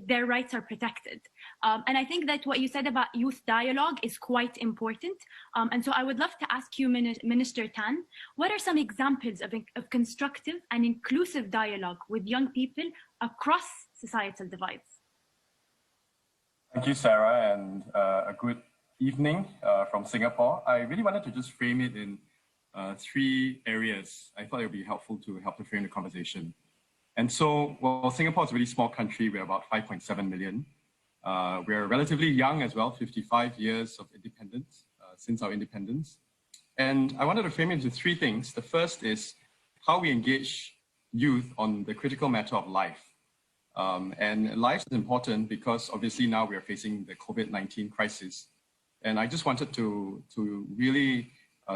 their rights are protected. And I think that what you said about youth dialogue is quite important. And so I would love to ask you, Minister Tan, what are some examples of constructive and inclusive dialogue with young people across societal divides? Thank you, Sarah, and a good evening from Singapore. I really wanted to just frame it in three areas. I thought it would be helpful to help to frame the conversation. And so, well, Singapore is a really small country. We're about 5.7 million. We're relatively young as well, 55 years of independence, since our independence. And I wanted to frame it into three things. The first is how we engage youth on the critical matter of life. And life is important because obviously now we are facing the COVID-19 crisis. And I just wanted to really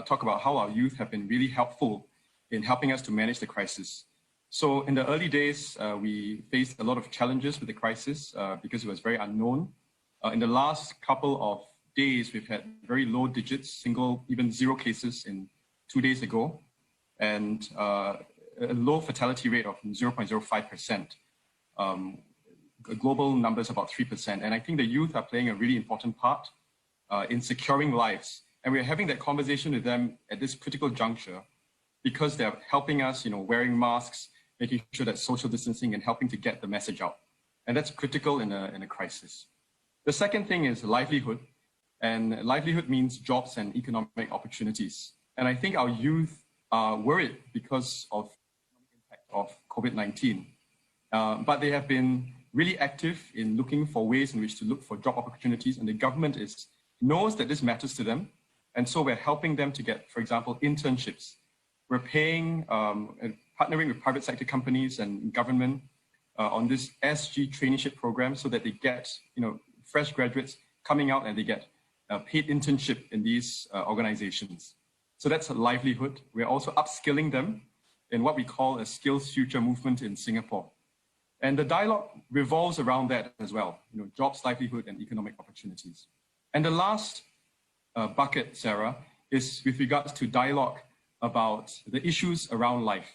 talk about how our youth have been really helpful in helping us to manage the crisis. So in the early days, we faced a lot of challenges with the crisis because it was very unknown. In the last couple of days, we've had very low digits, single, even zero cases in 2 days ago, and a low fatality rate of 0.05%. Global numbers about 3%. And I think the youth are playing a really important part in securing lives. And we're having that conversation with them at this critical juncture because they're helping us, wearing masks, making sure that social distancing and helping to get the message out. And that's critical in a crisis. The second thing is livelihood. And livelihood means jobs and economic opportunities. And I think our youth are worried because of the impact of COVID-19. But they have been really active in looking for ways in which to look for job opportunities. And the government knows that this matters to them. And so we're helping them to get, for example, internships. We're paying, partnering with private sector companies and government on this SG traineeship program so that they get, fresh graduates coming out and they get paid internship in these organizations. So that's a livelihood. We're also upskilling them in what we call a skills future movement in Singapore. And the dialogue revolves around that as well, jobs, livelihood, and economic opportunities. And the last bucket, Sarah, is with regards to dialogue about the issues around life.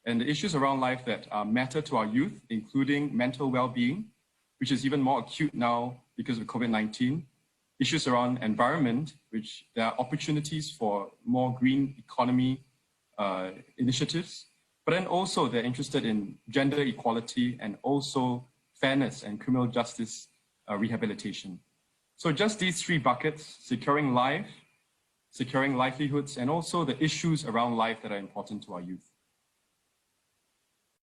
And the issues around life that matter to our youth, including mental well-being, which is even more acute now because of COVID-19, issues around environment, which there are opportunities for more green economy initiatives, but then also they're interested in gender equality and also fairness and criminal justice rehabilitation. So just these three buckets: securing life, securing livelihoods, and also the issues around life that are important to our youth.